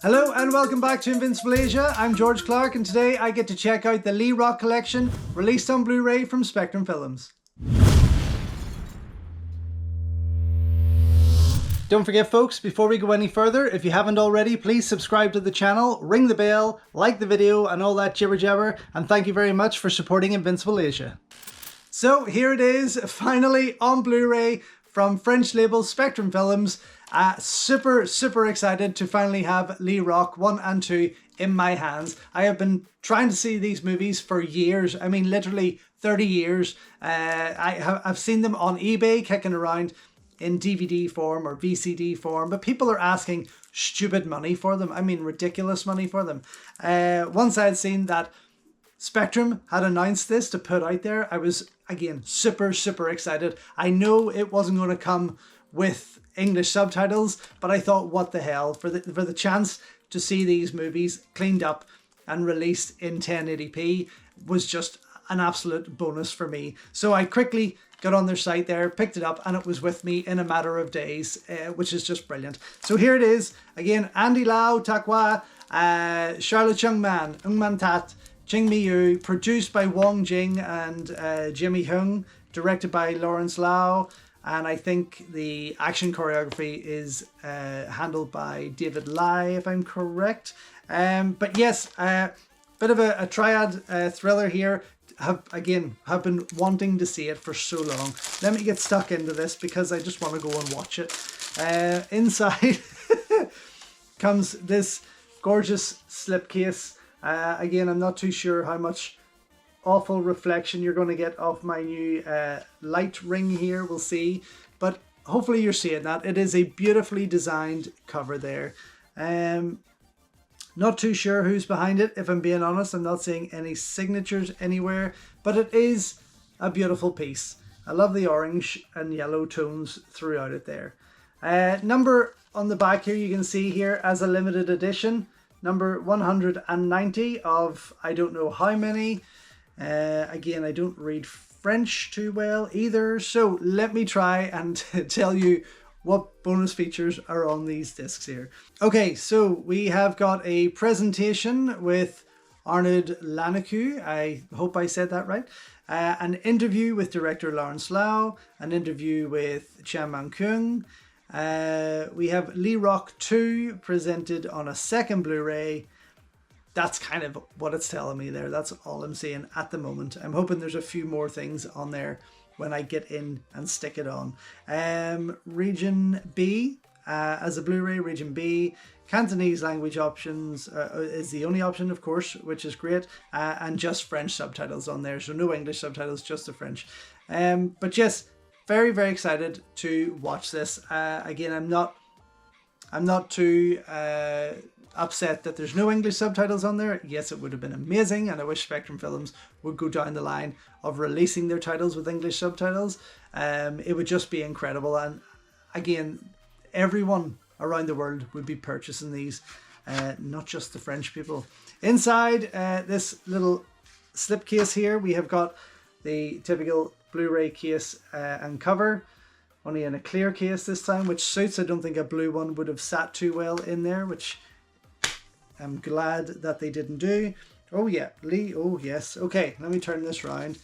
Hello and welcome back to Invincible Asia. I'm George Clark and today I get to check out the Lee Rock collection released on Blu-ray from Spectrum Films. Don't forget folks, before we go any further, if you haven't already, please subscribe to the channel, ring the bell, like the video and all that jibber jabber, and thank you very much for supporting Invincible Asia. So here it is, finally on Blu-ray from French label Spectrum Films. Super excited to finally have Lee Rock 1 and 2 in my hands. I have been trying to see these movies for years. I mean, literally 30 years. I've seen them on eBay kicking around in DVD form or VCD form, but people are asking stupid money for them. I mean, ridiculous money for them. Once I had seen that Spectrum had announced this to put out there, I was, again, super excited. I know it wasn't going to come with English subtitles, but I thought, what the hell, for the chance to see these movies cleaned up and released in 1080p was just an absolute bonus for me. So I quickly got on their site there, picked it up, and it was with me in a matter of days, which is just brilliant. So here it is again: Andy Lau, Takwa, Charlotte Chung Man, Ung Man Tat, Ching Mi Yu, produced by Wong Jing and Jimmy Hung, directed by Lawrence Lau. And I think the action choreography is handled by David Lai, if I'm correct. But yes, bit of a triad thriller here. Have been wanting to see it for so long. Let me get stuck into this because I just want to go and watch it. Inside comes this gorgeous slipcase. Again, I'm not too sure how much awful reflection you're going to get off my new light ring here. We'll see, but hopefully you're seeing that. It is a beautifully designed cover there. Not too sure who's behind it, if I'm being honest. I'm not seeing any signatures anywhere, but it is a beautiful piece. I love the orange and yellow tones throughout it there. Number on the back here, you can see here as a limited edition, number 190 of I don't know how many. Again, I don't read French too well either, so let me try and tell you what bonus features are on these discs here. Okay, so we have got a presentation with Arnaud Lanacu, I hope I said that right, an interview with director Lawrence Lau, an interview with Chan Man Kung. We have Lee Rock 2 presented on a second Blu-ray. That's kind of what it's telling me there. That's all I'm seeing at the moment. I'm hoping there's a few more things on there when I get in and stick it on. Region B as a Blu-ray, Region B. Cantonese language options is the only option, of course, which is great. And just French subtitles on there. So no English subtitles, just the French. But yes, very excited to watch this. Again, I'm not too upset that there's no English subtitles on there. Yes, it would have been amazing, and I wish Spectrum Films would go down the line of releasing their titles with English subtitles. It would just be incredible, and again, everyone around the world would be purchasing these, not just the French people. Inside this little slipcase here, we have got the typical Blu-ray case and cover, only in a clear case this time, which suits. I don't think a blue one would have sat too well in there, which I'm glad that they didn't do. Oh yeah, Lee, oh yes. Okay, let me turn this around.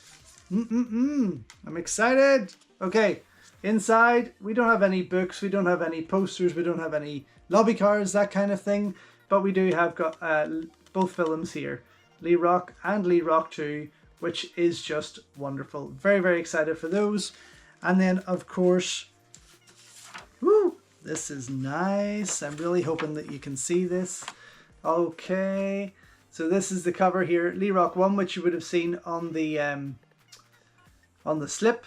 I'm excited. Okay, inside, we don't have any books, we don't have any posters, we don't have any lobby cards, that kind of thing, but we do have got both films here, Lee Rock and Lee Rock 2, which is just wonderful. Very excited for those. And then, of course, woo, this is nice. I'm really hoping that you can see this. Okay, so this is the cover here, Lee Rock 1, which you would have seen on the slip,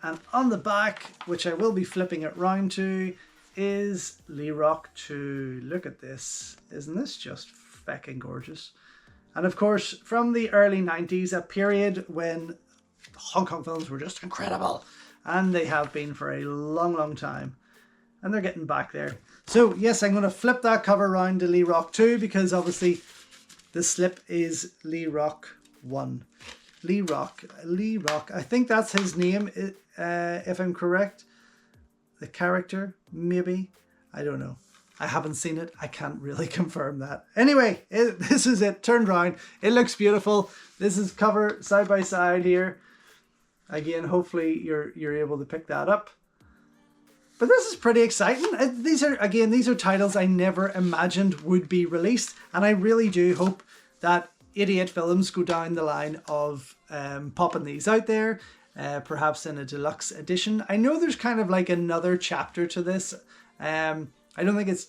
and on the back, which I will be flipping it round to, is Lee Rock 2. Look at this. Isn't this just feckin' gorgeous? And of course, from the early 90s, a period when Hong Kong films were just incredible, and they have been for a long time. And they're getting back there. So yes, I'm going to flip that cover around to Lee Rock 2 because obviously the slip is Lee Rock 1. Lee Rock. I think that's his name, if I'm correct. The character, maybe. I don't know. I haven't seen it. I can't really confirm that. Anyway, this is it. Turned around. It looks beautiful. This is cover side by side here. Again, hopefully you're able to pick that up. But this is pretty exciting. These are titles I never imagined would be released, and I really do hope that 88 Films go down the line of popping these out there, perhaps in a deluxe edition. I know there's kind of like another chapter to this. I don't think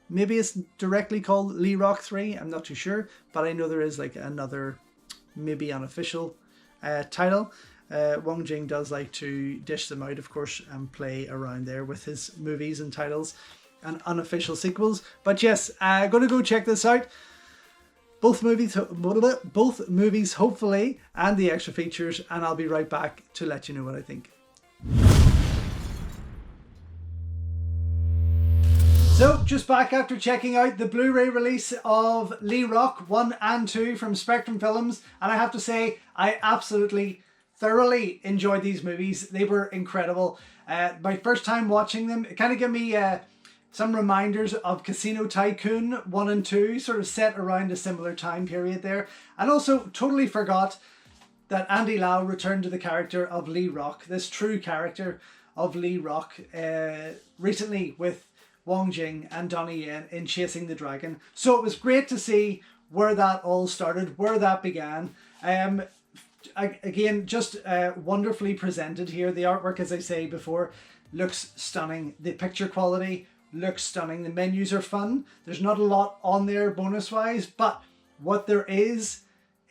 maybe it's directly called Lee Rock 3. I'm not too sure, but I know there is like another, maybe unofficial title. Wong Jing does like to dish them out, of course, and play around there with his movies and titles and unofficial sequels. But yes, I'm going to go check this out. Both movies hopefully, and the extra features, and I'll be right back to let you know what I think. So, just back after checking out the Blu-ray release of Lee Rock 1 and 2 from Spectrum Films, and I have to say, I absolutely thoroughly enjoyed these movies. They were incredible. My first time watching them, it kind of gave me some reminders of Casino Tycoon 1 and 2, sort of set around a similar time period there. And also totally forgot that Andy Lau returned to the character of Lee Rock, this true character of Lee Rock, recently with Wong Jing and Donnie Yen in Chasing the Dragon. So it was great to see where that all started, where that began. Again, just wonderfully presented here. The artwork, as I say before, looks stunning. The picture quality looks stunning. The menus are fun. There's not a lot on there bonus wise, but what there is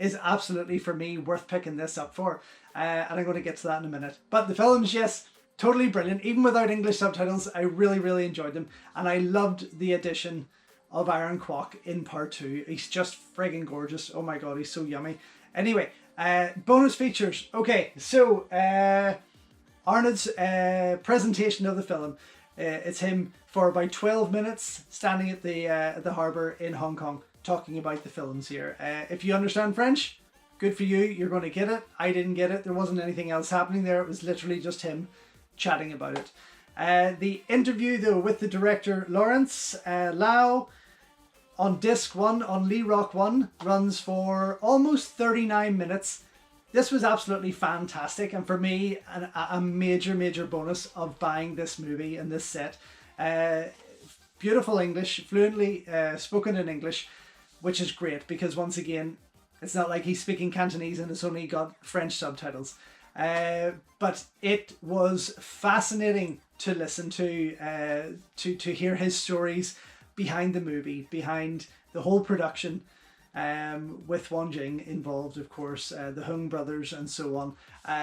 absolutely, for me, worth picking this up for. And I'm going to get to that in a minute. But the films, yes, totally brilliant. Even without English subtitles, I really, really enjoyed them. And I loved the addition of Aaron Kwok in part 2. He's just friggin' gorgeous. Oh my god, he's so yummy. Anyway, bonus features. Okay, so Arnold's presentation of the film. It's him for about 12 minutes standing at the harbour in Hong Kong talking about the films here. If you understand French, good for you. You're going to get it. I didn't get it. There wasn't anything else happening there. It was literally just him chatting about it. The interview though with the director Lawrence Lau on disc 1 on Lee Rock 1 runs for almost 39 minutes. This was absolutely fantastic, and for me a major bonus of buying this movie and this set. Beautiful English, fluently spoken in English, which is great because once again it's not like he's speaking Cantonese and it's only got French subtitles. But it was fascinating to listen to hear his stories behind the movie, behind the whole production, with Wong Jing involved, of course, the Hung brothers and so on.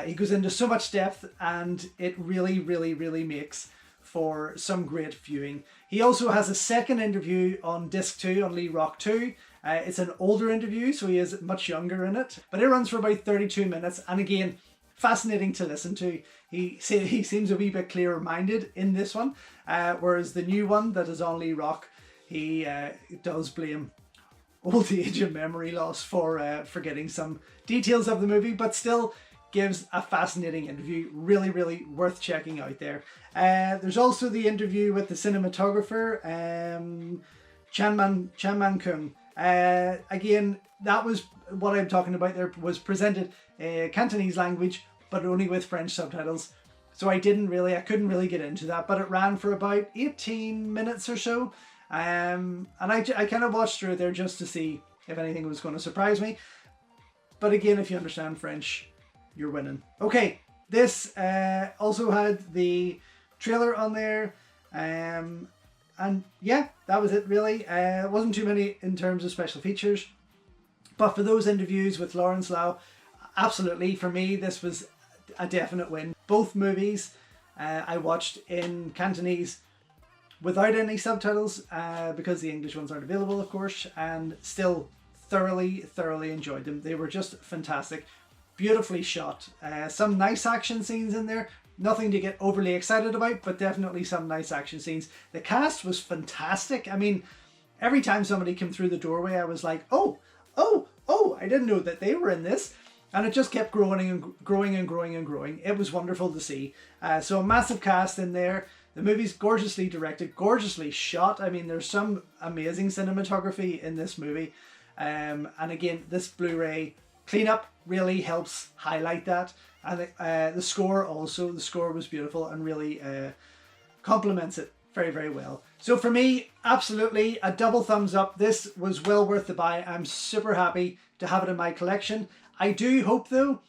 He goes into so much depth, and it really makes for some great viewing. He also has a second interview on disc 2 on Lee Rock 2. It's an older interview, so he is much younger in it, but it runs for about 32 minutes, and again, fascinating to listen to. He seems a wee bit clearer minded in this one, whereas the new one that is on Lee Rock, he does blame old age and memory loss for forgetting some details of the movie, but still gives a fascinating interview. Really worth checking out there. There's also the interview with the cinematographer, Chan Man Kung. Again, that was what I'm talking about there, was presented Cantonese language, but only with French subtitles. So I couldn't really get into that, but it ran for about 18 minutes or so. And I kind of watched through it there just to see if anything was going to surprise me. But again, if you understand French, you're winning. Okay, this also had the trailer on there. And yeah, that was it really. It wasn't too many in terms of special features. But for those interviews with Lawrence Lau, absolutely, for me, this was a definite win. Both movies I watched in Cantonese without any subtitles, because the English ones aren't available, of course, and still thoroughly enjoyed them. They were just fantastic, beautifully shot. Some nice action scenes in there, nothing to get overly excited about, but definitely some nice action scenes. The cast was fantastic. I mean, every time somebody came through the doorway, I was like, oh, I didn't know that they were in this. And it just kept growing and growing. It was wonderful to see. So a massive cast in there. The movie's gorgeously directed, gorgeously shot. I mean, there's some amazing cinematography in this movie. And again, this Blu-ray cleanup really helps highlight that. And the score also, the score was beautiful and really complements it very, very well. So for me, absolutely a double thumbs up. This was well worth the buy. I'm super happy to have it in my collection. I do hope though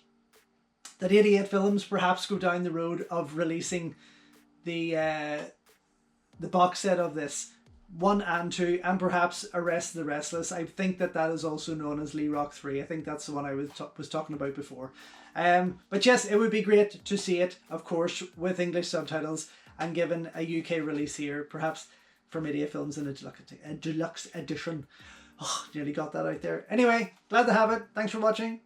that 88 Films perhaps go down the road of releasing the box set of this 1 and 2, and perhaps Arrest the Restless. I think that is also known as Lee Rock 3. I think that's the one I was talking about before. But yes, it would be great to see it, of course, with English subtitles and given a UK release here, perhaps from 88 Films in a deluxe edition. Oh, nearly got that out there. Anyway, glad to have it. Thanks for watching.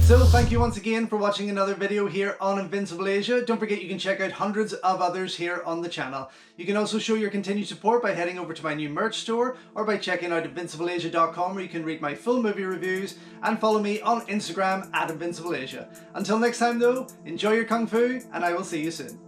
So thank you once again for watching another video here on Invincible Asia. Don't forget you can check out hundreds of others here on the channel. You can also show your continued support by heading over to my new merch store or by checking out invincibleasia.com, where you can read my full movie reviews and follow me on Instagram @InvincibleAsia. Until next time though, enjoy your Kung Fu and I will see you soon.